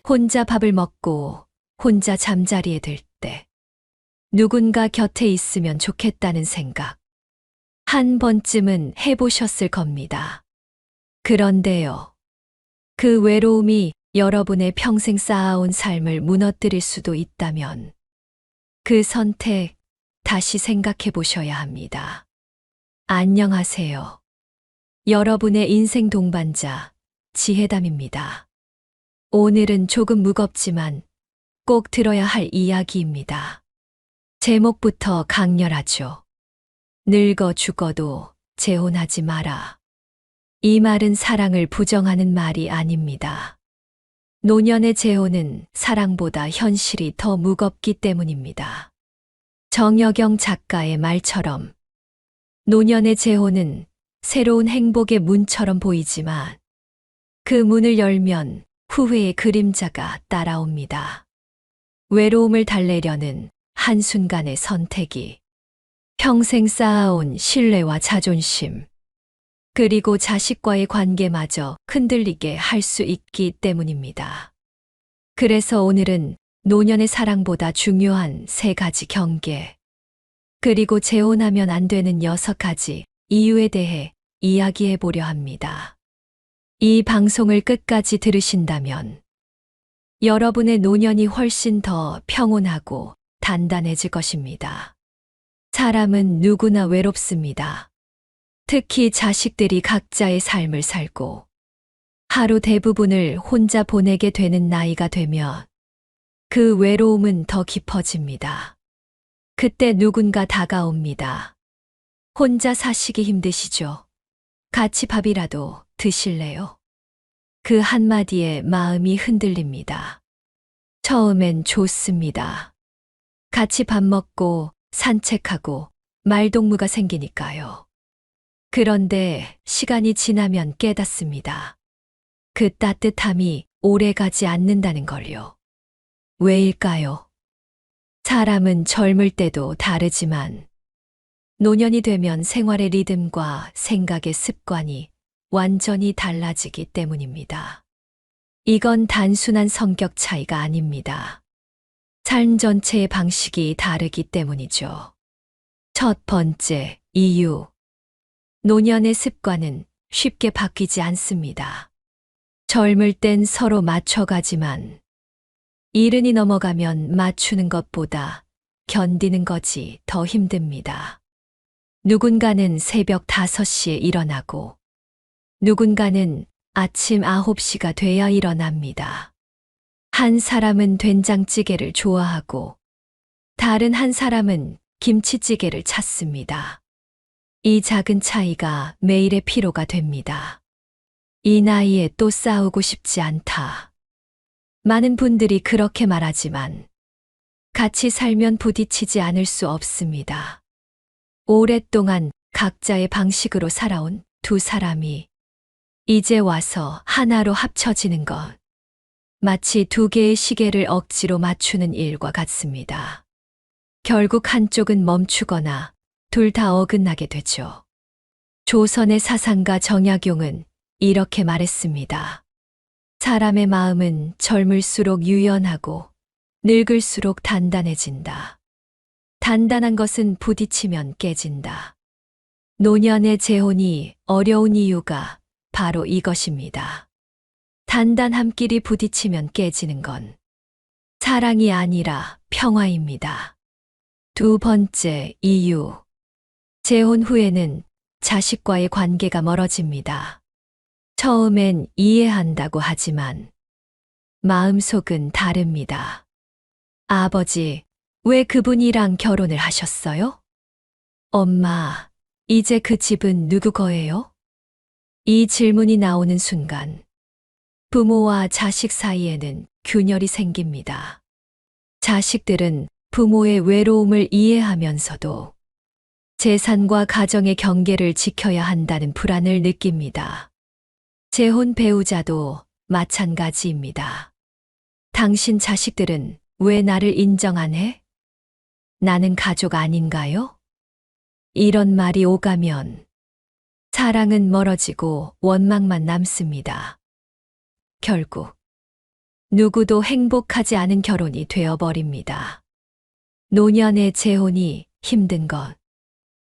혼자 밥을 먹고 혼자 잠자리에 들 때 누군가 곁에 있으면 좋겠다는 생각 한 번쯤은 해보셨을 겁니다. 그런데요. 그 외로움이 여러분의 평생 쌓아온 삶을 무너뜨릴 수도 있다면 그 선택 다시 생각해 보셔야 합니다. 안녕하세요. 여러분의 인생 동반자 지혜담입니다. 오늘은 조금 무겁지만 꼭 들어야 할 이야기입니다. 제목부터 강렬하죠. 늙어 죽어도 재혼하지 마라. 이 말은 사랑을 부정하는 말이 아닙니다. 노년의 재혼은 사랑보다 현실이 더 무겁기 때문입니다. 정여경 작가의 말처럼 노년의 재혼은 새로운 행복의 문처럼 보이지만 그 문을 열면 후회의 그림자가 따라옵니다. 외로움을 달래려는 한순간의 선택이 평생 쌓아온 신뢰와 자존심, 그리고 자식과의 관계마저 흔들리게 할 수 있기 때문입니다. 그래서 오늘은 노년의 사랑보다 중요한 3가지 경계, 그리고 재혼하면 안 되는 6가지 이유에 대해 이야기해 보려 합니다. 이 방송을 끝까지 들으신다면 여러분의 노년이 훨씬 더 평온하고 단단해질 것입니다. 사람은 누구나 외롭습니다. 특히 자식들이 각자의 삶을 살고 하루 대부분을 혼자 보내게 되는 나이가 되면 그 외로움은 더 깊어집니다. 그때 누군가 다가옵니다. 혼자 사시기 힘드시죠? 같이 밥이라도 드실래요? 그 한마디에 마음이 흔들립니다. 처음엔 좋습니다. 같이 밥 먹고 산책하고 말동무가 생기니까요. 그런데 시간이 지나면 깨닫습니다. 그 따뜻함이 오래가지 않는다는 걸요. 왜일까요? 사람은 젊을 때도 다르지만 노년이 되면 생활의 리듬과 생각의 습관이 완전히 달라지기 때문입니다. 이건 단순한 성격 차이가 아닙니다. 삶 전체의 방식이 다르기 때문이죠. 첫 번째 이유. 노년의 습관은 쉽게 바뀌지 않습니다. 젊을 땐 서로 맞춰가지만 이른이 넘어가면 맞추는 것보다 견디는 것이 더 힘듭니다. 누군가는 새벽 5시에 일어나고 누군가는 아침 9시가 돼야 일어납니다. 한 사람은 된장찌개를 좋아하고 다른 한 사람은 김치찌개를 찾습니다. 이 작은 차이가 매일의 피로가 됩니다. 이 나이에 또 싸우고 싶지 않다. 많은 분들이 그렇게 말하지만 같이 살면 부딪히지 않을 수 없습니다. 오랫동안 각자의 방식으로 살아온 두 사람이 이제 와서 하나로 합쳐지는 것. 마치 2개의 시계를 억지로 맞추는 일과 같습니다. 결국 한쪽은 멈추거나 둘 다 어긋나게 되죠. 조선의 사상가 정약용은 이렇게 말했습니다. 사람의 마음은 젊을수록 유연하고 늙을수록 단단해진다. 단단한 것은 부딪히면 깨진다. 노년의 재혼이 어려운 이유가 바로 이것입니다. 단단함끼리 부딪히면 깨지는 건 사랑이 아니라 평화입니다. 2번째 이유. 재혼 후에는 자식과의 관계가 멀어집니다. 처음엔 이해한다고 하지만 마음속은 다릅니다. 아버지, 왜 그분이랑 결혼을 하셨어요? 엄마, 이제 그 집은 누구 거예요? 이 질문이 나오는 순간 부모와 자식 사이에는 균열이 생깁니다. 자식들은 부모의 외로움을 이해하면서도 재산과 가정의 경계를 지켜야 한다는 불안을 느낍니다. 재혼 배우자도 마찬가지입니다. 당신 자식들은 왜 나를 인정 안 해? 나는 가족 아닌가요? 이런 말이 오가면 사랑은 멀어지고 원망만 남습니다. 결국 누구도 행복하지 않은 결혼이 되어버립니다. 노년의 재혼이 힘든 건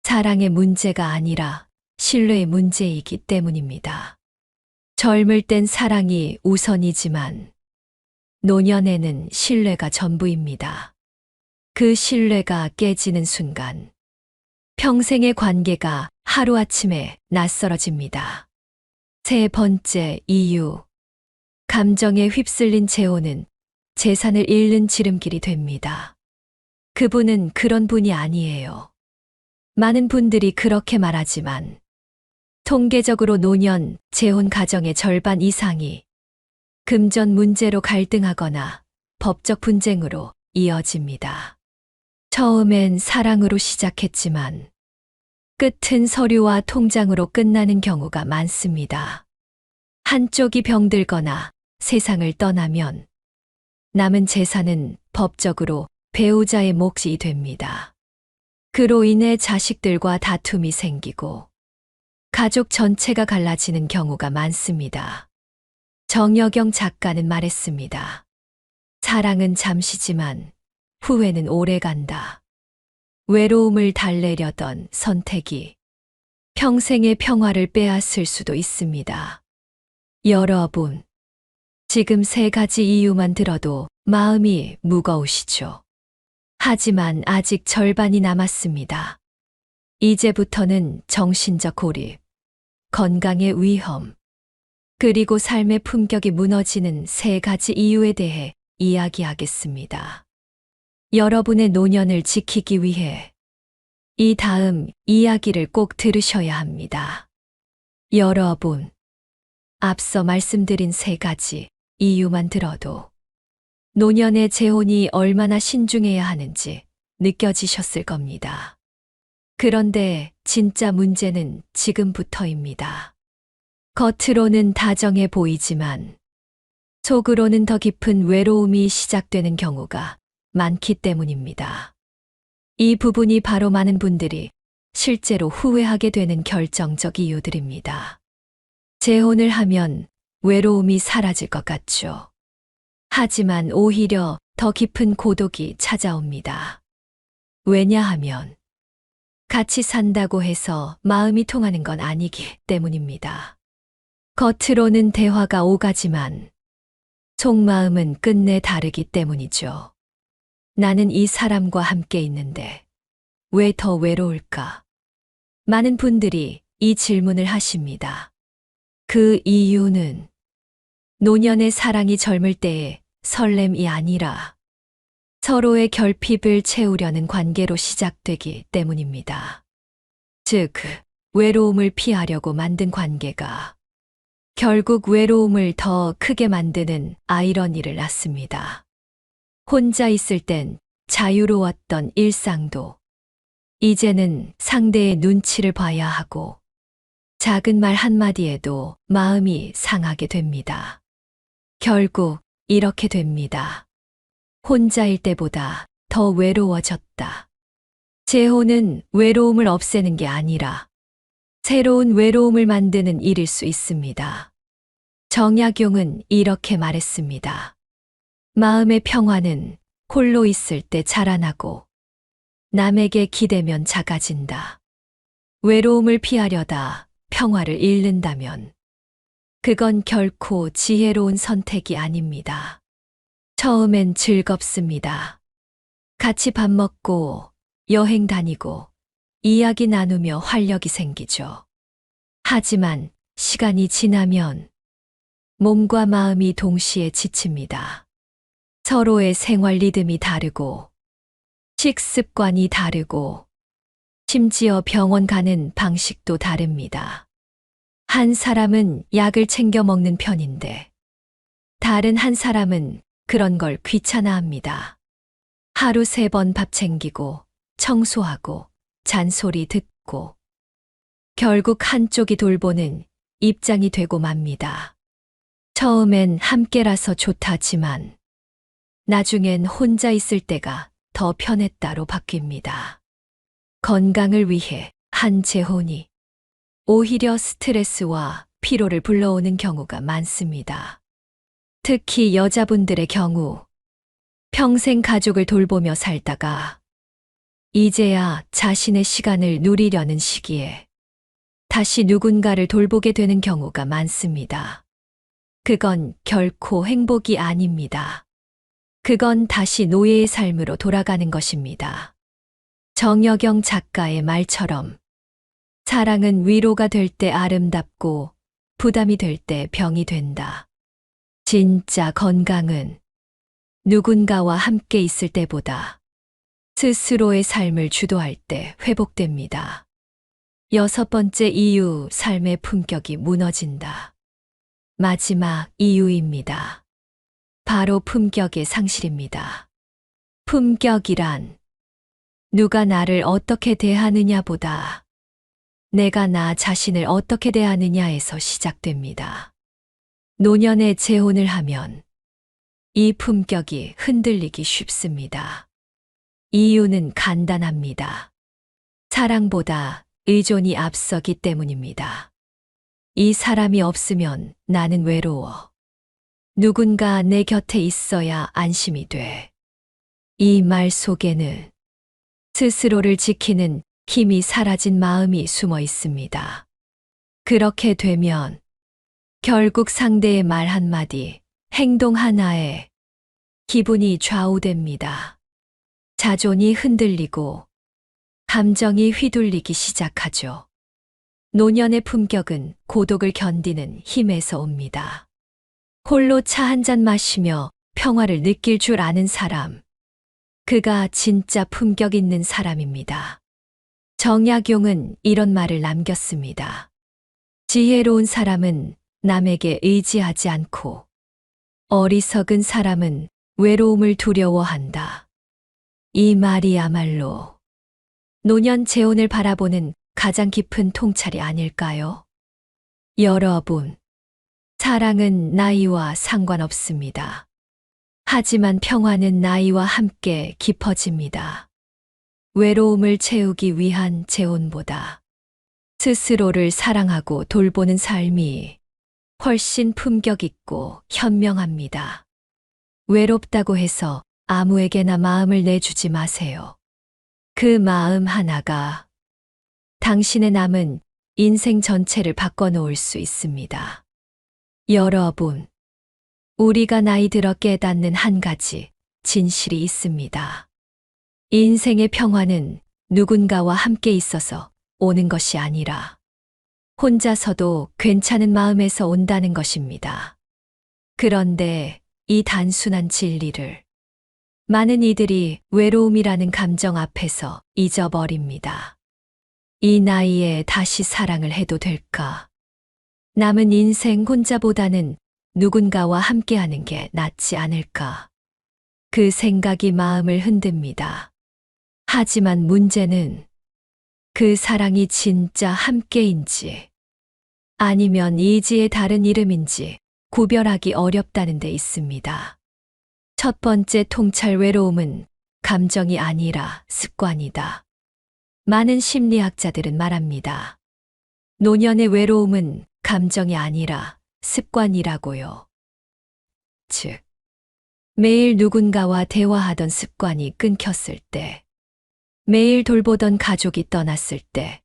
사랑의 문제가 아니라 신뢰의 문제이기 때문입니다. 젊을 땐 사랑이 우선이지만 노년에는 신뢰가 전부입니다. 그 신뢰가 깨지는 순간 평생의 관계가 하루아침에 낯설어집니다. 세 번째 이유. 감정에 휩쓸린 재혼은 재산을 잃는 지름길이 됩니다. 그분은 그런 분이 아니에요. 많은 분들이 그렇게 말하지만 통계적으로 노년 재혼 가정의 절반 이상이 금전 문제로 갈등하거나 법적 분쟁으로 이어집니다. 처음엔 사랑으로 시작했지만 끝은 서류와 통장으로 끝나는 경우가 많습니다. 한쪽이 병들거나 세상을 떠나면 남은 재산은 법적으로 배우자의 몫이 됩니다. 그로 인해 자식들과 다툼이 생기고 가족 전체가 갈라지는 경우가 많습니다. 정여경 작가는 말했습니다. 사랑은 잠시지만 후회는 오래간다. 외로움을 달래려던 선택이 평생의 평화를 빼앗을 수도 있습니다. 여러분, 지금 세 가지 이유만 들어도 마음이 무거우시죠? 하지만 아직 절반이 남았습니다. 이제부터는 정신적 고립, 건강의 위험, 그리고 삶의 품격이 무너지는 세 가지 이유에 대해 이야기하겠습니다. 여러분의 노년을 지키기 위해 이 다음 이야기를 꼭 들으셔야 합니다. 여러분, 앞서 말씀드린 세 가지 이유만 들어도 노년의 재혼이 얼마나 신중해야 하는지 느껴지셨을 겁니다. 그런데 진짜 문제는 지금부터입니다. 겉으로는 다정해 보이지만 속으로는 더 깊은 외로움이 시작되는 경우가 많기 때문입니다. 이 부분이 바로 많은 분들이 실제로 후회하게 되는 결정적 이유들입니다. 재혼을 하면 외로움이 사라질 것 같죠. 하지만 오히려 더 깊은 고독이 찾아옵니다. 왜냐하면 같이 산다고 해서 마음이 통하는 건 아니기 때문입니다. 겉으로는 대화가 오가지만 속마음은 끝내 다르기 때문이죠. 나는 이 사람과 함께 있는데 왜 더 외로울까? 많은 분들이 이 질문을 하십니다. 그 이유는 노년의 사랑이 젊을 때의 설렘이 아니라 서로의 결핍을 채우려는 관계로 시작되기 때문입니다. 즉, 외로움을 피하려고 만든 관계가 결국 외로움을 더 크게 만드는 아이러니를 낳습니다. 혼자 있을 땐 자유로웠던 일상도 이제는 상대의 눈치를 봐야 하고 작은 말 한마디에도 마음이 상하게 됩니다. 결국 이렇게 됩니다. 혼자일 때보다 더 외로워졌다. 재혼은 외로움을 없애는 게 아니라 새로운 외로움을 만드는 일일 수 있습니다. 정약용은 이렇게 말했습니다. 마음의 평화는 홀로 있을 때 자라나고 남에게 기대면 작아진다. 외로움을 피하려다 평화를 잃는다면 그건 결코 지혜로운 선택이 아닙니다. 처음엔 즐겁습니다. 같이 밥 먹고 여행 다니고 이야기 나누며 활력이 생기죠. 하지만 시간이 지나면 몸과 마음이 동시에 지칩니다. 서로의 생활 리듬이 다르고 식습관이 다르고 심지어 병원 가는 방식도 다릅니다. 한 사람은 약을 챙겨 먹는 편인데 다른 한 사람은 그런 걸 귀찮아합니다. 하루 3번 밥 챙기고 청소하고 잔소리 듣고 결국 한쪽이 돌보는 입장이 되고 맙니다. 처음엔 함께라서 좋다지만 나중엔 혼자 있을 때가 더 편했다로 바뀝니다. 건강을 위해 한 재혼이 오히려 스트레스와 피로를 불러오는 경우가 많습니다. 특히 여자분들의 경우 평생 가족을 돌보며 살다가 이제야 자신의 시간을 누리려는 시기에 다시 누군가를 돌보게 되는 경우가 많습니다. 그건 결코 행복이 아닙니다. 그건 다시 노예의 삶으로 돌아가는 것입니다. 정여경 작가의 말처럼 사랑은 위로가 될 때 아름답고 부담이 될 때 병이 된다. 진짜 건강은 누군가와 함께 있을 때보다 스스로의 삶을 주도할 때 회복됩니다. 6번째 이유, 삶의 품격이 무너진다. 마지막 이유입니다. 바로 품격의 상실입니다. 품격이란 누가 나를 어떻게 대하느냐보다 내가 나 자신을 어떻게 대하느냐에서 시작됩니다. 노년의 재혼을 하면 이 품격이 흔들리기 쉽습니다. 이유는 간단합니다. 사랑보다 의존이 앞서기 때문입니다. 이 사람이 없으면 나는 외로워. 누군가 내 곁에 있어야 안심이 돼. 이 말 속에는 스스로를 지키는 힘이 사라진 마음이 숨어 있습니다. 그렇게 되면 결국 상대의 말 한마디, 행동 하나에 기분이 좌우됩니다. 자존이 흔들리고 감정이 휘둘리기 시작하죠. 노년의 품격은 고독을 견디는 힘에서 옵니다. 홀로 차 한 잔 마시며 평화를 느낄 줄 아는 사람. 그가 진짜 품격 있는 사람입니다. 정약용은 이런 말을 남겼습니다. 지혜로운 사람은 남에게 의지하지 않고 어리석은 사람은 외로움을 두려워한다. 이 말이야말로 노년 재혼을 바라보는 가장 깊은 통찰이 아닐까요? 여러분, 사랑은 나이와 상관없습니다. 하지만 평화는 나이와 함께 깊어집니다. 외로움을 채우기 위한 재혼보다 스스로를 사랑하고 돌보는 삶이 훨씬 품격 있고 현명합니다. 외롭다고 해서 아무에게나 마음을 내주지 마세요. 그 마음 하나가 당신의 남은 인생 전체를 바꿔놓을 수 있습니다. 여러분, 우리가 나이 들어 깨닫는 한 가지 진실이 있습니다. 인생의 평화는 누군가와 함께 있어서 오는 것이 아니라 혼자서도 괜찮은 마음에서 온다는 것입니다. 그런데 이 단순한 진리를 많은 이들이 외로움이라는 감정 앞에서 잊어버립니다. 이 나이에 다시 사랑을 해도 될까? 남은 인생 혼자보다는 누군가와 함께하는 게 낫지 않을까? 그 생각이 마음을 흔듭니다. 하지만 문제는 그 사랑이 진짜 함께인지 아니면 이지의 다른 이름인지 구별하기 어렵다는 데 있습니다. 첫 번째 통찰, 외로움은 감정이 아니라 습관이다. 많은 심리학자들은 말합니다. 노년의 외로움은 감정이 아니라 습관이라고요. 즉, 매일 누군가와 대화하던 습관이 끊겼을 때, 매일 돌보던 가족이 떠났을 때,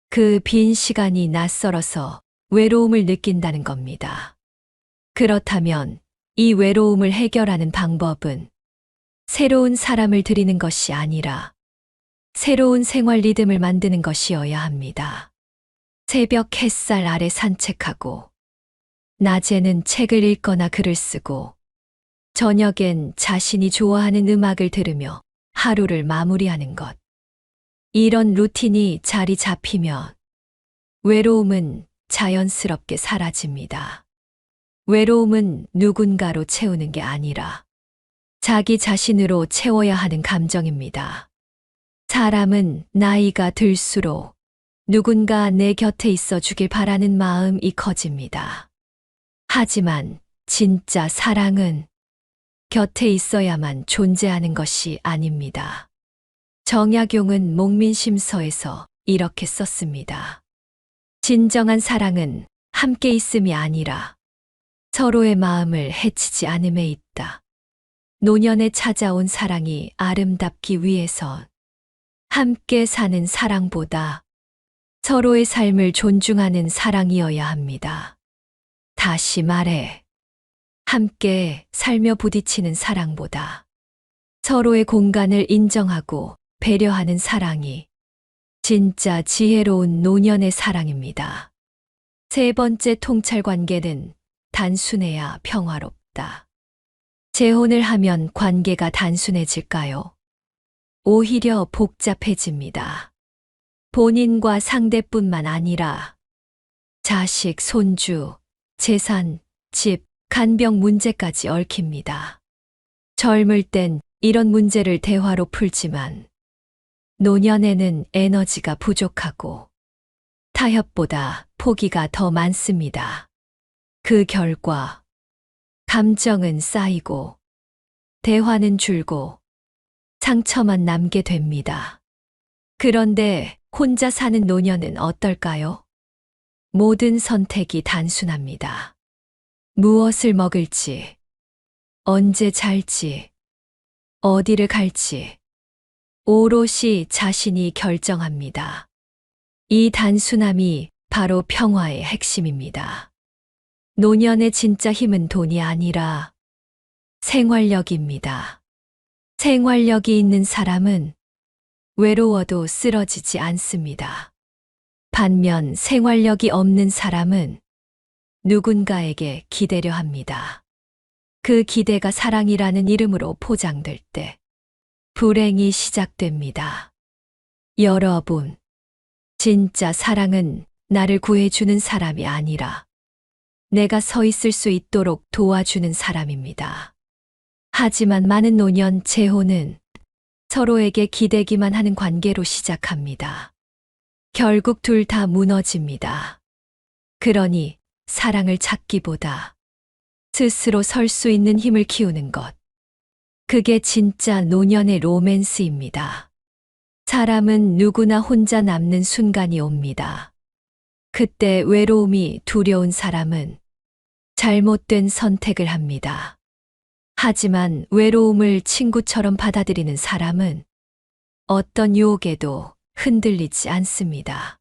그 빈 시간이 낯설어서 외로움을 느낀다는 겁니다. 그렇다면 이 외로움을 해결하는 방법은 새로운 사람을 들이는 것이 아니라 새로운 생활 리듬을 만드는 것이어야 합니다. 새벽 햇살 아래 산책하고, 낮에는 책을 읽거나 글을 쓰고, 저녁엔 자신이 좋아하는 음악을 들으며 하루를 마무리하는 것. 이런 루틴이 자리 잡히면 외로움은 자연스럽게 사라집니다. 외로움은 누군가로 채우는 게 아니라 자기 자신으로 채워야 하는 감정입니다. 사람은 나이가 들수록 누군가 내 곁에 있어 주길 바라는 마음이 커집니다. 하지만 진짜 사랑은 곁에 있어야만 존재하는 것이 아닙니다. 정약용은 목민심서에서 이렇게 썼습니다. 진정한 사랑은 함께 있음이 아니라 서로의 마음을 해치지 않음에 있다. 노년에 찾아온 사랑이 아름답기 위해선 함께 사는 사랑보다 서로의 삶을 존중하는 사랑이어야 합니다. 다시 말해, 함께 살며 부딪히는 사랑보다 서로의 공간을 인정하고 배려하는 사랑이 진짜 지혜로운 노년의 사랑입니다. 세 번째 통찰 관계는 단순해야 평화롭다. 재혼을 하면 관계가 단순해질까요? 오히려 복잡해집니다. 본인과 상대뿐만 아니라 자식, 손주, 재산, 집, 간병 문제까지 얽힙니다. 젊을 땐 이런 문제를 대화로 풀지만 노년에는 에너지가 부족하고 타협보다 포기가 더 많습니다. 그 결과 감정은 쌓이고 대화는 줄고 상처만 남게 됩니다. 그런데 혼자 사는 노년은 어떨까요? 모든 선택이 단순합니다. 무엇을 먹을지, 언제 잘지, 어디를 갈지, 오롯이 자신이 결정합니다. 이 단순함이 바로 평화의 핵심입니다. 노년의 진짜 힘은 돈이 아니라 생활력입니다. 생활력이 있는 사람은 외로워도 쓰러지지 않습니다. 반면 생활력이 없는 사람은 누군가에게 기대려 합니다. 그 기대가 사랑이라는 이름으로 포장될 때 불행이 시작됩니다. 여러분, 진짜 사랑은 나를 구해주는 사람이 아니라 내가 서 있을 수 있도록 도와주는 사람입니다. 하지만 많은 노년 재혼은 서로에게 기대기만 하는 관계로 시작합니다. 결국 둘 다 무너집니다. 그러니 사랑을 찾기보다 스스로 설 수 있는 힘을 키우는 것. 그게 진짜 노년의 로맨스입니다. 사람은 누구나 혼자 남는 순간이 옵니다. 그때 외로움이 두려운 사람은 잘못된 선택을 합니다. 하지만 외로움을 친구처럼 받아들이는 사람은 어떤 유혹에도 흔들리지 않습니다.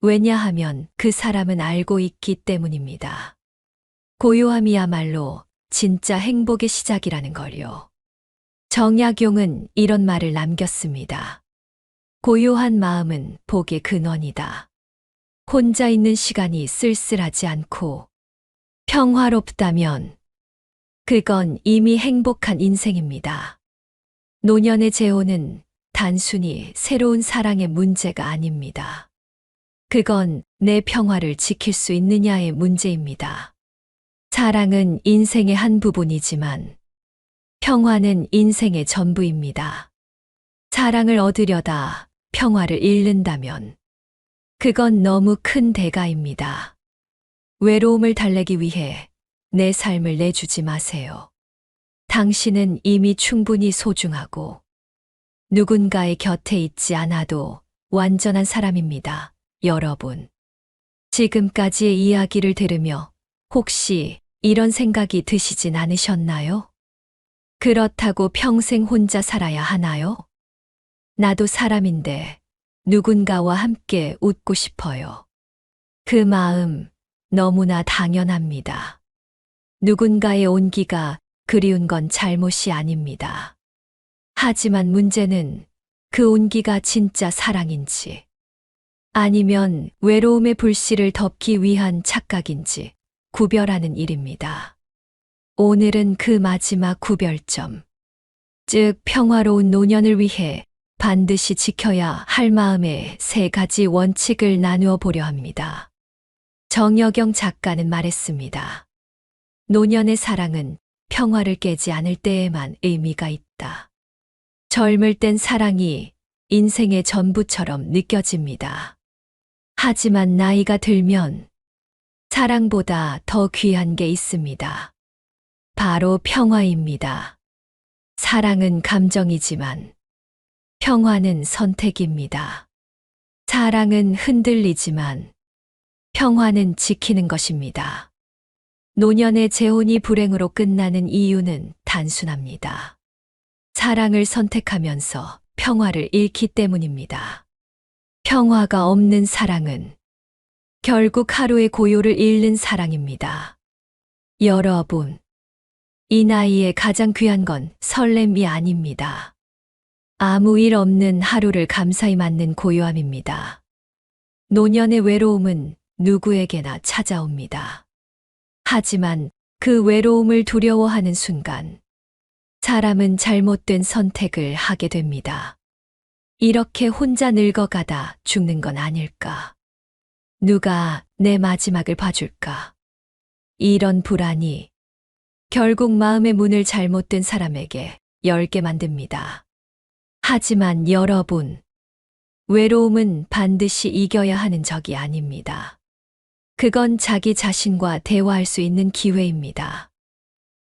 왜냐하면 그 사람은 알고 있기 때문입니다. 고요함이야말로 진짜 행복의 시작이라는 걸요. 정약용은 이런 말을 남겼습니다. 고요한 마음은 복의 근원이다. 혼자 있는 시간이 쓸쓸하지 않고 평화롭다면 그건 이미 행복한 인생입니다. 노년의 재혼은 단순히 새로운 사랑의 문제가 아닙니다. 그건 내 평화를 지킬 수 있느냐의 문제입니다. 사랑은 인생의 한 부분이지만 평화는 인생의 전부입니다. 사랑을 얻으려다 평화를 잃는다면 그건 너무 큰 대가입니다. 외로움을 달래기 위해 내 삶을 내주지 마세요. 당신은 이미 충분히 소중하고 누군가의 곁에 있지 않아도 완전한 사람입니다. 여러분, 지금까지의 이야기를 들으며 혹시 이런 생각이 드시진 않으셨나요? 그렇다고 평생 혼자 살아야 하나요? 나도 사람인데 누군가와 함께 웃고 싶어요. 그 마음 너무나 당연합니다. 누군가의 온기가 그리운 건 잘못이 아닙니다. 하지만 문제는 그 온기가 진짜 사랑인지 아니면 외로움의 불씨를 덮기 위한 착각인지 구별하는 일입니다. 오늘은 그 마지막 구별점, 즉 평화로운 노년을 위해 반드시 지켜야 할 마음의 세 가지 원칙을 나누어 보려 합니다. 정여경 작가는 말했습니다. 노년의 사랑은 평화를 깨지 않을 때에만 의미가 있다. 젊을 땐 사랑이 인생의 전부처럼 느껴집니다. 하지만 나이가 들면 사랑보다 더 귀한 게 있습니다. 바로 평화입니다. 사랑은 감정이지만 평화는 선택입니다. 사랑은 흔들리지만 평화는 지키는 것입니다. 노년의 재혼이 불행으로 끝나는 이유는 단순합니다. 사랑을 선택하면서 평화를 잃기 때문입니다. 평화가 없는 사랑은 결국 하루의 고요를 잃는 사랑입니다. 여러분, 이 나이에 가장 귀한 건 설렘이 아닙니다. 아무 일 없는 하루를 감사히 맞는 고요함입니다. 노년의 외로움은 누구에게나 찾아옵니다. 하지만 그 외로움을 두려워하는 순간, 사람은 잘못된 선택을 하게 됩니다. 이렇게 혼자 늙어가다 죽는 건 아닐까? 누가 내 마지막을 봐줄까? 이런 불안이 결국 마음의 문을 잘못된 사람에게 열게 만듭니다. 하지만 여러분, 외로움은 반드시 이겨야 하는 적이 아닙니다. 그건 자기 자신과 대화할 수 있는 기회입니다.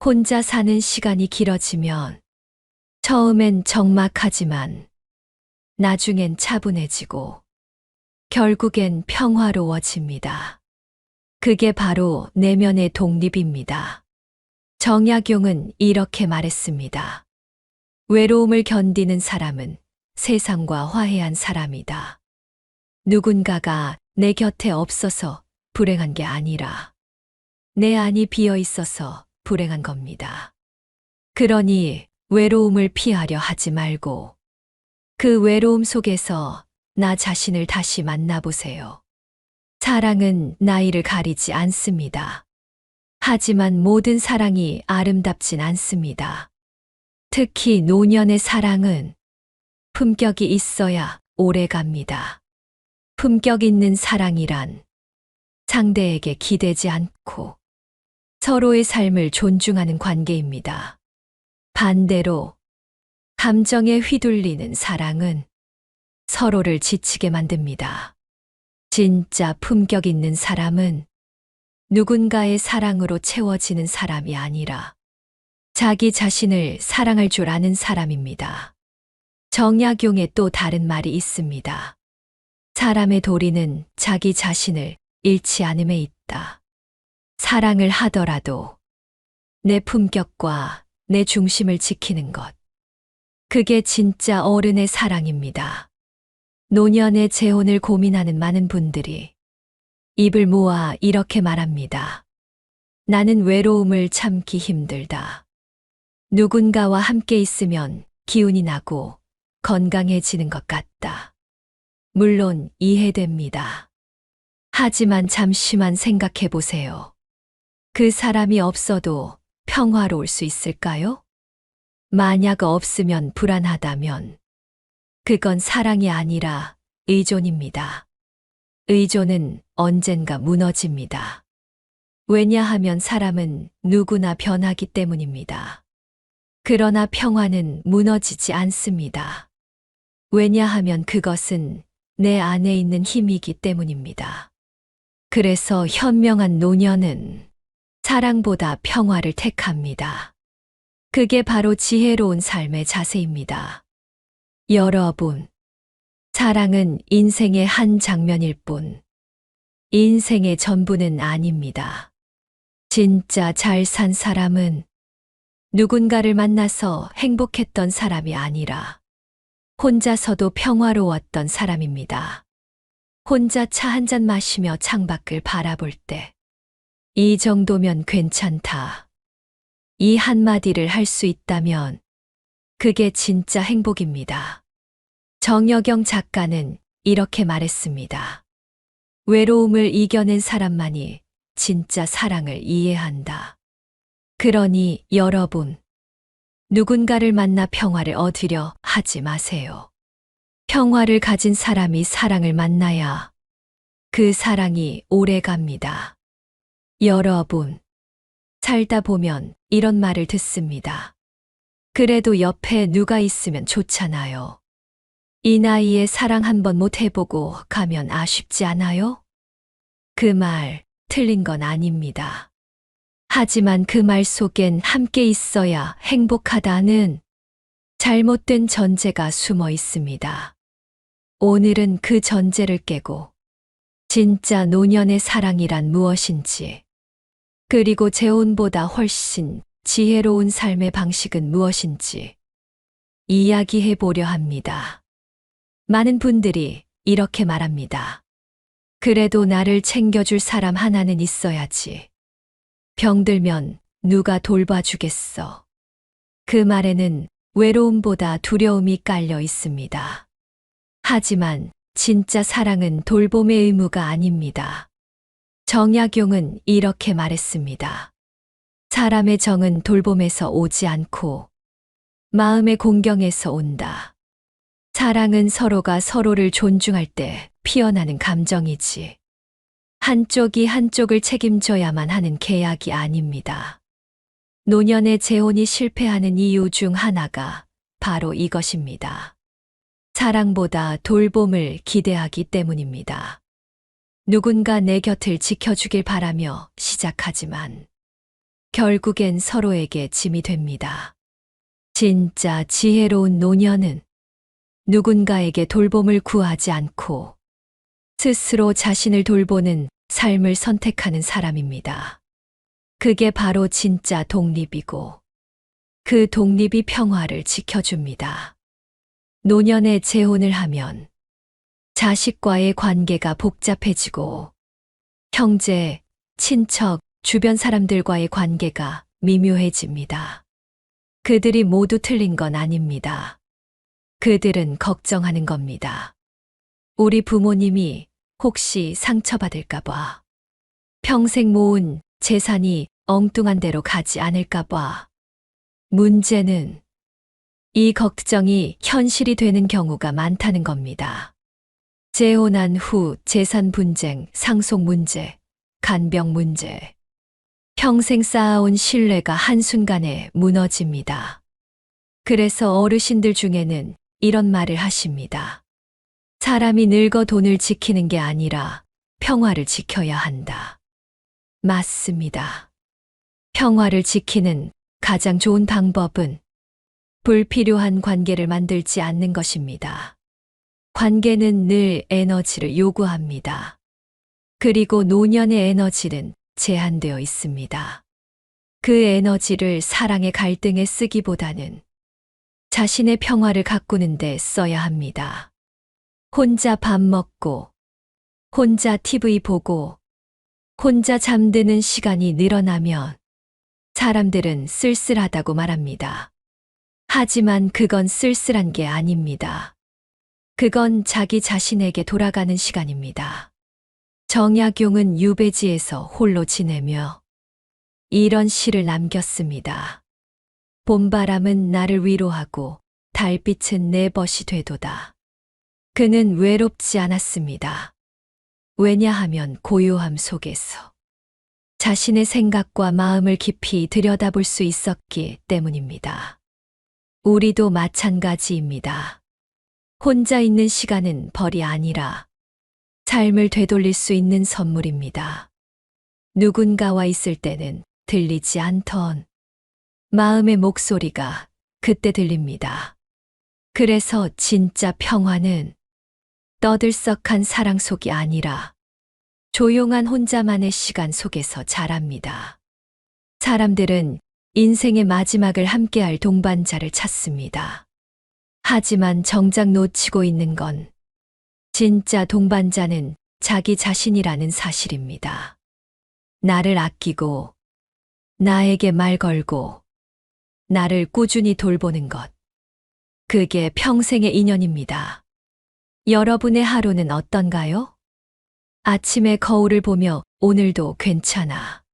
혼자 사는 시간이 길어지면 처음엔 적막하지만 나중엔 차분해지고 결국엔 평화로워집니다. 그게 바로 내면의 독립입니다. 정약용은 이렇게 말했습니다. 외로움을 견디는 사람은 세상과 화해한 사람이다. 누군가가 내 곁에 없어서 불행한 게 아니라 내 안이 비어 있어서 불행한 겁니다. 그러니 외로움을 피하려 하지 말고 그 외로움 속에서 나 자신을 다시 만나보세요. 사랑은 나이를 가리지 않습니다. 하지만 모든 사랑이 아름답진 않습니다. 특히 노년의 사랑은 품격이 있어야 오래 갑니다. 품격 있는 사랑이란 상대에게 기대지 않고 서로의 삶을 존중하는 관계입니다. 반대로 감정에 휘둘리는 사랑은 서로를 지치게 만듭니다. 진짜 품격 있는 사람은 누군가의 사랑으로 채워지는 사람이 아니라 자기 자신을 사랑할 줄 아는 사람입니다. 정약용의 또 다른 말이 있습니다. 사람의 도리는 자기 자신을 잃지 않음에 있다. 사랑을 하더라도 내 품격과 내 중심을 지키는 것. 그게 진짜 어른의 사랑입니다. 노년의 재혼을 고민하는 많은 분들이 입을 모아 이렇게 말합니다. 나는 외로움을 참기 힘들다. 누군가와 함께 있으면 기운이 나고 건강해지는 것 같다. 물론 이해됩니다. 하지만 잠시만 생각해 보세요. 그 사람이 없어도 평화로울 수 있을까요? 만약 없으면 불안하다면 그건 사랑이 아니라 의존입니다. 의존은 언젠가 무너집니다. 왜냐하면 사람은 누구나 변하기 때문입니다. 그러나 평화는 무너지지 않습니다. 왜냐하면 그것은 내 안에 있는 힘이기 때문입니다. 그래서 현명한 노년은 사랑보다 평화를 택합니다. 그게 바로 지혜로운 삶의 자세입니다. 여러분, 사랑은 인생의 한 장면일 뿐, 인생의 전부는 아닙니다. 진짜 잘 산 사람은 누군가를 만나서 행복했던 사람이 아니라 혼자서도 평화로웠던 사람입니다. 혼자 차 한 잔 마시며 창밖을 바라볼 때, 이 정도면 괜찮다. 이 한마디를 할 수 있다면 그게 진짜 행복입니다. 정여경 작가는 이렇게 말했습니다. 외로움을 이겨낸 사람만이 진짜 사랑을 이해한다. 그러니 여러분, 누군가를 만나 평화를 얻으려 하지 마세요. 평화를 가진 사람이 사랑을 만나야 그 사랑이 오래 갑니다. 여러분, 살다 보면 이런 말을 듣습니다. 그래도 옆에 누가 있으면 좋잖아요. 이 나이에 사랑 한번 못 해보고 가면 아쉽지 않아요? 그 말 틀린 건 아닙니다. 하지만 그 말 속엔 함께 있어야 행복하다는 잘못된 전제가 숨어 있습니다. 오늘은 그 전제를 깨고 진짜 노년의 사랑이란 무엇인지 그리고 재혼보다 훨씬 지혜로운 삶의 방식은 무엇인지 이야기해 보려 합니다. 많은 분들이 이렇게 말합니다. 그래도 나를 챙겨줄 사람 하나는 있어야지. 병들면 누가 돌봐주겠어. 그 말에는 외로움보다 두려움이 깔려 있습니다. 하지만 진짜 사랑은 돌봄의 의무가 아닙니다. 정약용은 이렇게 말했습니다. 사람의 정은 돌봄에서 오지 않고 마음의 공경에서 온다. 사랑은 서로가 서로를 존중할 때 피어나는 감정이지. 한쪽이 한쪽을 책임져야만 하는 계약이 아닙니다. 노년의 재혼이 실패하는 이유 중 하나가 바로 이것입니다. 사랑보다 돌봄을 기대하기 때문입니다. 누군가 내 곁을 지켜주길 바라며 시작하지만 결국엔 서로에게 짐이 됩니다. 진짜 지혜로운 노년은 누군가에게 돌봄을 구하지 않고 스스로 자신을 돌보는 삶을 선택하는 사람입니다. 그게 바로 진짜 독립이고 그 독립이 평화를 지켜줍니다. 노년에 재혼을 하면 자식과의 관계가 복잡해지고 형제, 친척, 주변 사람들과의 관계가 미묘해집니다. 그들이 모두 틀린 건 아닙니다. 그들은 걱정하는 겁니다. 우리 부모님이 혹시 상처받을까봐, 평생 모은 재산이 엉뚱한 데로 가지 않을까봐. 문제는 이 걱정이 현실이 되는 경우가 많다는 겁니다. 재혼한 후 재산 분쟁, 상속 문제, 간병 문제. 평생 쌓아온 신뢰가 한순간에 무너집니다. 그래서 어르신들 중에는 이런 말을 하십니다. 사람이 늙어 돈을 지키는 게 아니라 평화를 지켜야 한다. 맞습니다. 평화를 지키는 가장 좋은 방법은 불필요한 관계를 만들지 않는 것입니다. 관계는 늘 에너지를 요구합니다. 그리고 노년의 에너지는 제한되어 있습니다. 그 에너지를 사랑의 갈등에 쓰기보다는 자신의 평화를 가꾸는 데 써야 합니다. 혼자 밥 먹고, 혼자 TV 보고, 혼자 잠드는 시간이 늘어나면 사람들은 쓸쓸하다고 말합니다. 하지만 그건 쓸쓸한 게 아닙니다. 그건 자기 자신에게 돌아가는 시간입니다. 정약용은 유배지에서 홀로 지내며 이런 시를 남겼습니다. 봄바람은 나를 위로하고 달빛은 내 벗이 되도다. 그는 외롭지 않았습니다. 왜냐하면 고요함 속에서 자신의 생각과 마음을 깊이 들여다볼 수 있었기 때문입니다. 우리도 마찬가지입니다. 혼자 있는 시간은 벌이 아니라 삶을 되돌릴 수 있는 선물입니다. 누군가와 있을 때는 들리지 않던 마음의 목소리가 그때 들립니다. 그래서 진짜 평화는 떠들썩한 사랑 속이 아니라 조용한 혼자만의 시간 속에서 자랍니다. 사람들은 인생의 마지막을 함께할 동반자를 찾습니다. 하지만 정작 놓치고 있는 건 진짜 동반자는 자기 자신이라는 사실입니다. 나를 아끼고, 나에게 말 걸고, 나를 꾸준히 돌보는 것. 그게 평생의 인연입니다. 여러분의 하루는 어떤가요? 아침에 거울을 보며 오늘도 괜찮아.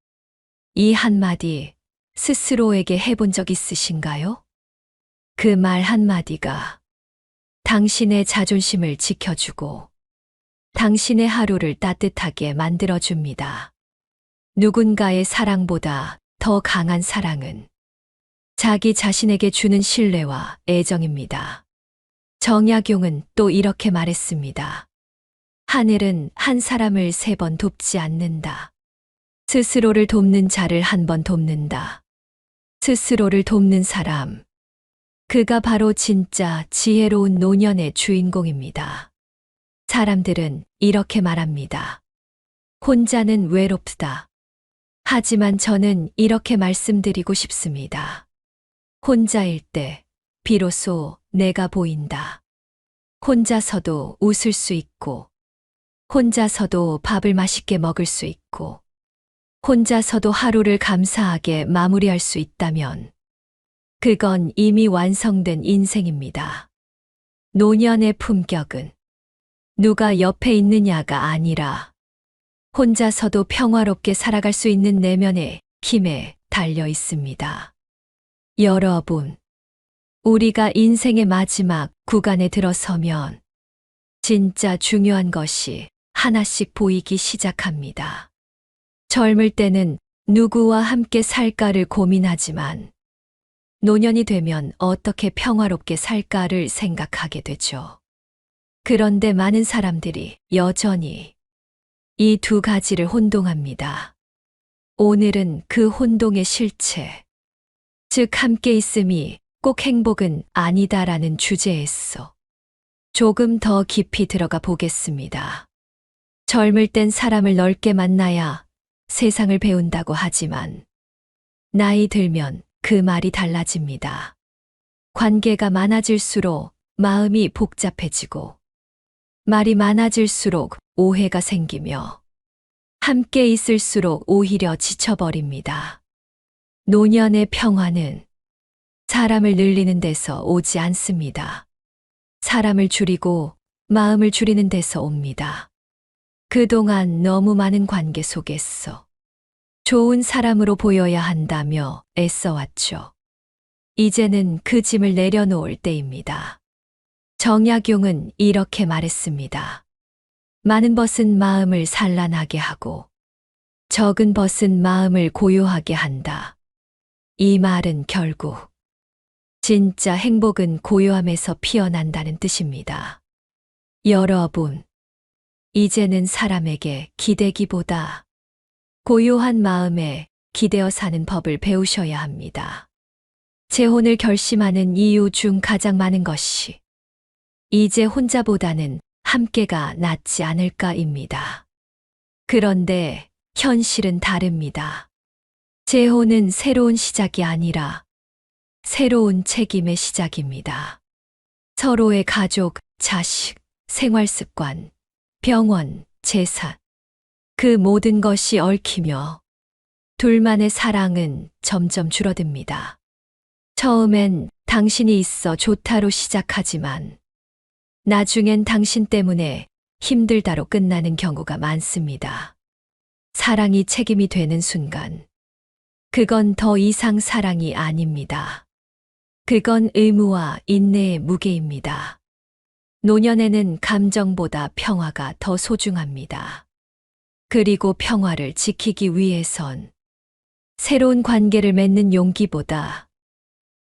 이 한마디 스스로에게 해본 적 있으신가요? 그 말 한마디가 당신의 자존심을 지켜주고 당신의 하루를 따뜻하게 만들어줍니다. 누군가의 사랑보다 더 강한 사랑은 자기 자신에게 주는 신뢰와 애정입니다. 정약용은 또 이렇게 말했습니다. 하늘은 한 사람을 3번 돕지 않는다. 스스로를 돕는 자를 1번 돕는다. 스스로를 돕는 사람. 그가 바로 진짜 지혜로운 노년의 주인공입니다. 사람들은 이렇게 말합니다. 혼자는 외롭다. 하지만 저는 이렇게 말씀드리고 싶습니다. 혼자일 때 비로소 내가 보인다. 혼자서도 웃을 수 있고, 혼자서도 밥을 맛있게 먹을 수 있고, 혼자서도 하루를 감사하게 마무리할 수 있다면, 그건 이미 완성된 인생입니다. 노년의 품격은 누가 옆에 있느냐가 아니라 혼자서도 평화롭게 살아갈 수 있는 내면의 힘에 달려 있습니다. 여러분, 우리가 인생의 마지막 구간에 들어서면 진짜 중요한 것이 하나씩 보이기 시작합니다. 젊을 때는 누구와 함께 살까를 고민하지만 노년이 되면 어떻게 평화롭게 살까를 생각하게 되죠. 그런데 많은 사람들이 여전히 이 두 가지를 혼동합니다. 오늘은 그 혼동의 실체, 즉 함께 있음이 꼭 행복은 아니다라는 주제에서 조금 더 깊이 들어가 보겠습니다. 젊을 땐 사람을 넓게 만나야 세상을 배운다고 하지만 나이 들면 그 말이 달라집니다. 관계가 많아질수록 마음이 복잡해지고 말이 많아질수록 오해가 생기며 함께 있을수록 오히려 지쳐버립니다. 노년의 평화는 사람을 늘리는 데서 오지 않습니다. 사람을 줄이고 마음을 줄이는 데서 옵니다. 그동안 너무 많은 관계 속에서 좋은 사람으로 보여야 한다며 애써왔죠. 이제는 그 짐을 내려놓을 때입니다. 정약용은 이렇게 말했습니다. 많은 벗은 마음을 산란하게 하고 적은 벗은 마음을 고요하게 한다. 이 말은 결국 진짜 행복은 고요함에서 피어난다는 뜻입니다. 여러분, 이제는 사람에게 기대기보다 고요한 마음에 기대어 사는 법을 배우셔야 합니다. 재혼을 결심하는 이유 중 가장 많은 것이 이제 혼자보다는 함께가 낫지 않을까입니다. 그런데 현실은 다릅니다. 재혼은 새로운 시작이 아니라 새로운 책임의 시작입니다. 서로의 가족, 자식, 생활 습관, 병원, 재산, 그 모든 것이 얽히며 둘만의 사랑은 점점 줄어듭니다. 처음엔 당신이 있어 좋다로 시작하지만 나중엔 당신 때문에 힘들다로 끝나는 경우가 많습니다. 사랑이 책임이 되는 순간, 그건 더 이상 사랑이 아닙니다. 그건 의무와 인내의 무게입니다. 노년에는 감정보다 평화가 더 소중합니다. 그리고 평화를 지키기 위해선 새로운 관계를 맺는 용기보다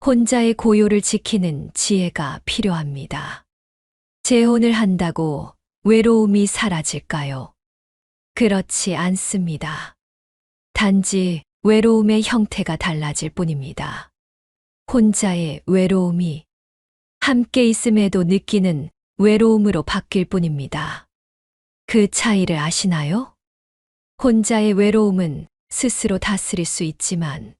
혼자의 고요를 지키는 지혜가 필요합니다. 재혼을 한다고 외로움이 사라질까요? 그렇지 않습니다. 단지 외로움의 형태가 달라질 뿐입니다. 혼자의 외로움이 함께 있음에도 느끼는 외로움으로 바뀔 뿐입니다. 그 차이를 아시나요? 혼자의 외로움은 스스로 다스릴 수 있지만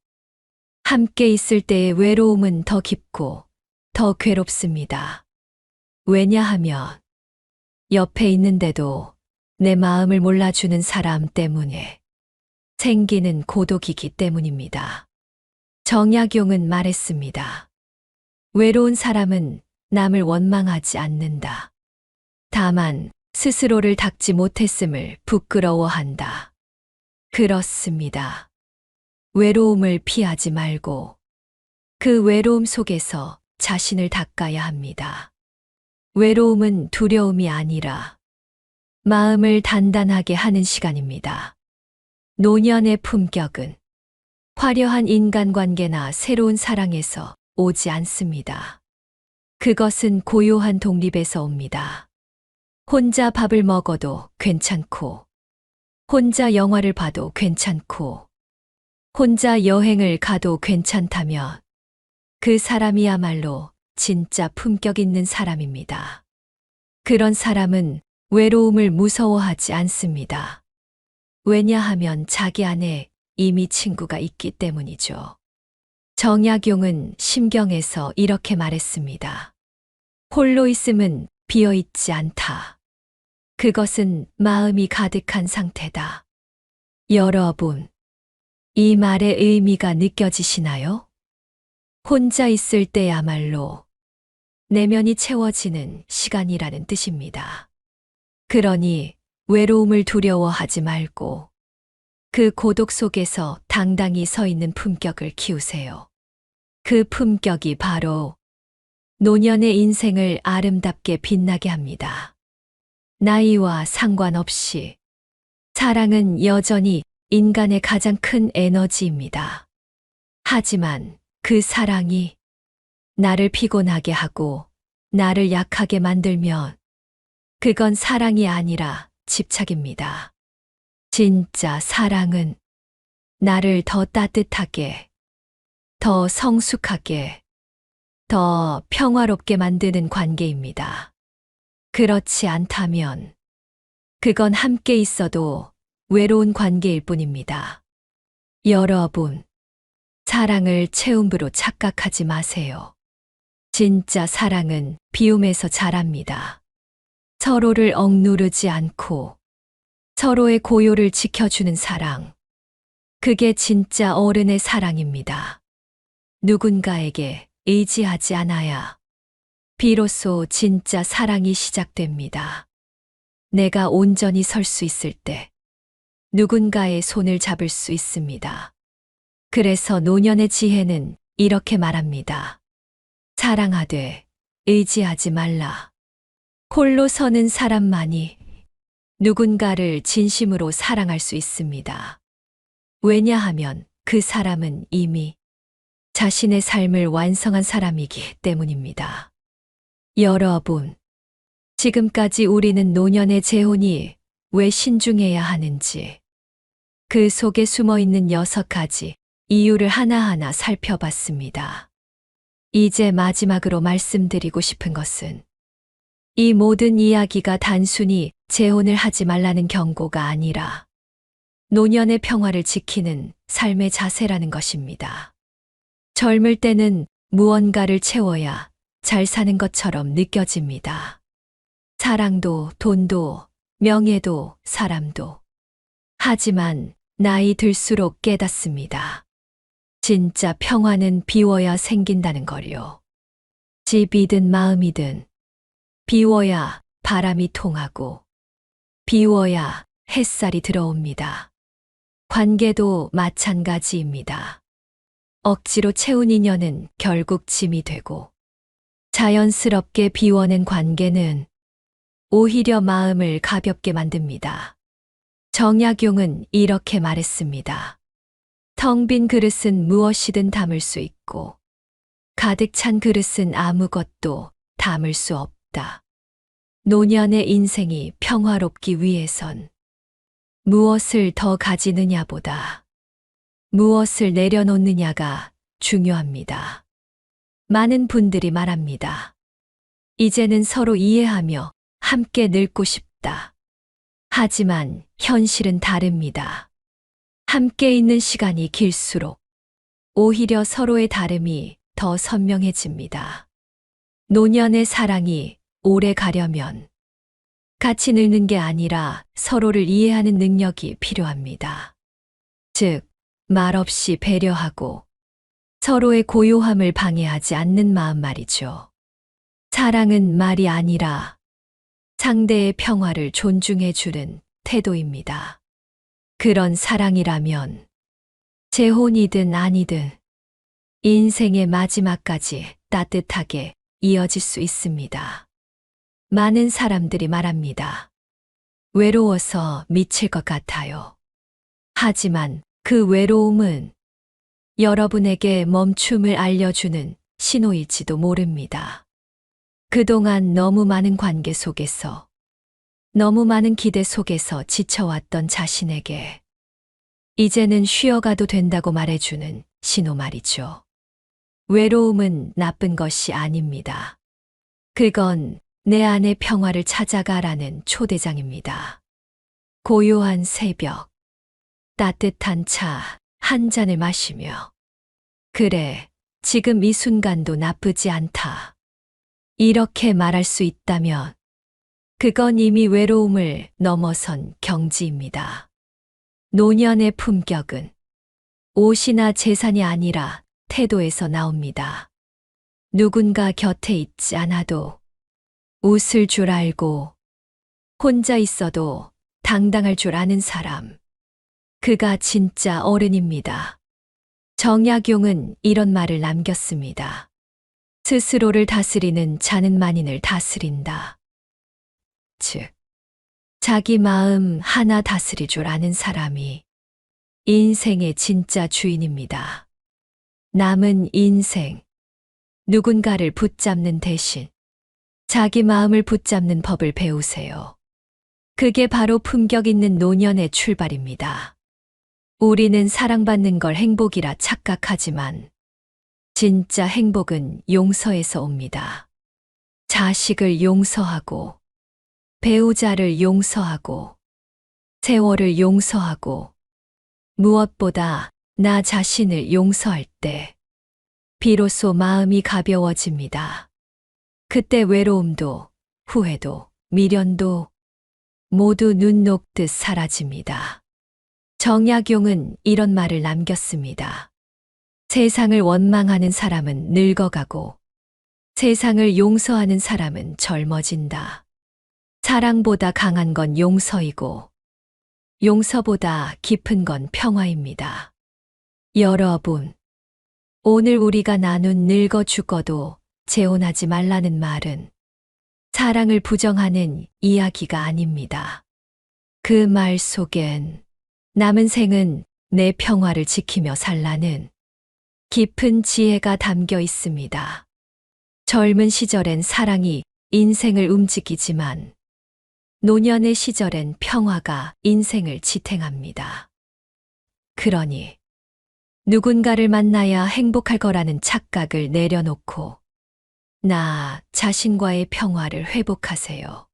함께 있을 때의 외로움은 더 깊고 더 괴롭습니다. 왜냐하면 옆에 있는데도 내 마음을 몰라주는 사람 때문에 생기는 고독이기 때문입니다. 정약용은 말했습니다. 외로운 사람은 남을 원망하지 않는다. 다만 스스로를 닦지 못했음을 부끄러워한다. 그렇습니다. 외로움을 피하지 말고 그 외로움 속에서 자신을 닦아야 합니다. 외로움은 두려움이 아니라 마음을 단단하게 하는 시간입니다. 노년의 품격은 화려한 인간관계나 새로운 사랑에서 오지 않습니다. 그것은 고요한 독립에서 옵니다. 혼자 밥을 먹어도 괜찮고, 혼자 영화를 봐도 괜찮고, 혼자 여행을 가도 괜찮다면 그 사람이야말로 진짜 품격 있는 사람입니다. 그런 사람은 외로움을 무서워하지 않습니다. 왜냐하면 자기 안에 이미 친구가 있기 때문이죠. 정약용은 심경에서 이렇게 말했습니다. 홀로 있음은 비어 있지 않다. 그것은 마음이 가득한 상태다. 여러분, 이 말의 의미가 느껴지시나요? 혼자 있을 때야말로 내면이 채워지는 시간이라는 뜻입니다. 그러니 외로움을 두려워하지 말고 그 고독 속에서 당당히 서 있는 품격을 키우세요. 그 품격이 바로 노년의 인생을 아름답게 빛나게 합니다. 나이와 상관없이 사랑은 여전히 인간의 가장 큰 에너지입니다. 하지만 그 사랑이 나를 피곤하게 하고 나를 약하게 만들면 그건 사랑이 아니라 집착입니다. 진짜 사랑은 나를 더 따뜻하게, 더 성숙하게, 더 평화롭게 만드는 관계입니다. 그렇지 않다면 그건 함께 있어도 외로운 관계일 뿐입니다. 여러분, 사랑을 채움으로 착각하지 마세요. 진짜 사랑은 비움에서 자랍니다. 서로를 억누르지 않고 서로의 고요를 지켜주는 사랑. 그게 진짜 어른의 사랑입니다. 누군가에게 의지하지 않아야 비로소 진짜 사랑이 시작됩니다. 내가 온전히 설 수 있을 때 누군가의 손을 잡을 수 있습니다. 그래서 노년의 지혜는 이렇게 말합니다. 사랑하되 의지하지 말라. 홀로 서는 사람만이 누군가를 진심으로 사랑할 수 있습니다. 왜냐하면 그 사람은 이미 자신의 삶을 완성한 사람이기 때문입니다. 여러분, 지금까지 우리는 노년의 재혼이 왜 신중해야 하는지 그 속에 숨어 있는 6가지 이유를 하나하나 살펴봤습니다. 이제 마지막으로 말씀드리고 싶은 것은 이 모든 이야기가 단순히 재혼을 하지 말라는 경고가 아니라 노년의 평화를 지키는 삶의 자세라는 것입니다. 젊을 때는 무언가를 채워야 잘 사는 것처럼 느껴집니다. 사랑도, 돈도, 명예도, 사람도. 하지만 나이 들수록 깨닫습니다. 진짜 평화는 비워야 생긴다는 걸요. 집이든 마음이든 비워야 바람이 통하고 비워야 햇살이 들어옵니다. 관계도 마찬가지입니다. 억지로 채운 인연은 결국 짐이 되고 자연스럽게 비워낸 관계는 오히려 마음을 가볍게 만듭니다. 정약용은 이렇게 말했습니다. 텅 빈 그릇은 무엇이든 담을 수 있고 가득 찬 그릇은 아무것도 담을 수 없다. 노년의 인생이 평화롭기 위해선 무엇을 더 가지느냐보다 무엇을 내려놓느냐가 중요합니다. 많은 분들이 말합니다. 이제는 서로 이해하며 함께 늙고 싶다. 하지만 현실은 다릅니다. 함께 있는 시간이 길수록 오히려 서로의 다름이 더 선명해집니다. 노년의 사랑이 오래 가려면 같이 늙는 게 아니라 서로를 이해하는 능력이 필요합니다. 즉, 말없이 배려하고 서로의 고요함을 방해하지 않는 마음 말이죠. 사랑은 말이 아니라 상대의 평화를 존중해주는 태도입니다. 그런 사랑이라면 재혼이든 아니든 인생의 마지막까지 따뜻하게 이어질 수 있습니다. 많은 사람들이 말합니다. 외로워서 미칠 것 같아요. 하지만 그 외로움은 여러분에게 멈춤을 알려주는 신호일지도 모릅니다. 그동안 너무 많은 관계 속에서, 너무 많은 기대 속에서 지쳐왔던 자신에게 이제는 쉬어가도 된다고 말해주는 신호 말이죠. 외로움은 나쁜 것이 아닙니다. 그건 내 안의 평화를 찾아가라는 초대장입니다. 고요한 새벽, 따뜻한 차, 한 잔을 마시며 그래, 지금 이 순간도 나쁘지 않다. 이렇게 말할 수 있다면 그건 이미 외로움을 넘어선 경지입니다. 노년의 품격은 옷이나 재산이 아니라 태도에서 나옵니다. 누군가 곁에 있지 않아도 웃을 줄 알고 혼자 있어도 당당할 줄 아는 사람. 그가 진짜 어른입니다. 정약용은 이런 말을 남겼습니다. 스스로를 다스리는 자는 만인을 다스린다. 즉, 자기 마음 하나 다스릴 줄 아는 사람이 인생의 진짜 주인입니다. 남은 인생, 누군가를 붙잡는 대신 자기 마음을 붙잡는 법을 배우세요. 그게 바로 품격 있는 노년의 출발입니다. 우리는 사랑받는 걸 행복이라 착각하지만 진짜 행복은 용서에서 옵니다. 자식을 용서하고, 배우자를 용서하고, 세월을 용서하고, 무엇보다 나 자신을 용서할 때 비로소 마음이 가벼워집니다. 그때 외로움도, 후회도, 미련도 모두 눈 녹듯 사라집니다. 정약용은 이런 말을 남겼습니다. 세상을 원망하는 사람은 늙어가고 세상을 용서하는 사람은 젊어진다. 사랑보다 강한 건 용서이고 용서보다 깊은 건 평화입니다. 여러분, 오늘 우리가 나눈 늙어 죽어도 재혼하지 말라는 말은 사랑을 부정하는 이야기가 아닙니다. 그 말 속엔 남은 생은 내 평화를 지키며 살라는 깊은 지혜가 담겨 있습니다. 젊은 시절엔 사랑이 인생을 움직이지만 노년의 시절엔 평화가 인생을 지탱합니다. 그러니 누군가를 만나야 행복할 거라는 착각을 내려놓고 나 자신과의 평화를 회복하세요.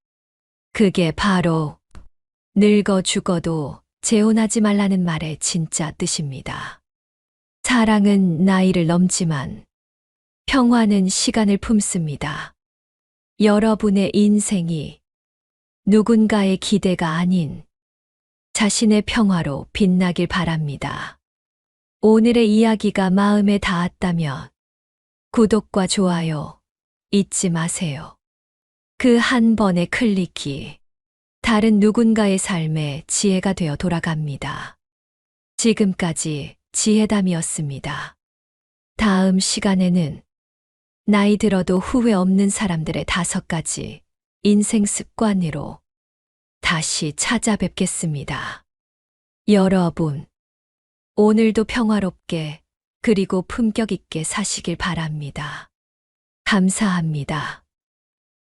그게 바로 늙어 죽어도 재혼하지 말라는 말의 진짜 뜻입니다. 사랑은 나이를 넘지만 평화는 시간을 품습니다. 여러분의 인생이 누군가의 기대가 아닌 자신의 평화로 빛나길 바랍니다. 오늘의 이야기가 마음에 닿았다면 구독과 좋아요 잊지 마세요. 그 한 번의 클릭이 다른 누군가의 삶에 지혜가 되어 돌아갑니다. 지금까지 지혜담이었습니다. 다음 시간에는 나이 들어도 후회 없는 사람들의 5가지 인생 습관으로 다시 찾아뵙겠습니다. 여러분, 오늘도 평화롭게 그리고 품격 있게 사시길 바랍니다. 감사합니다.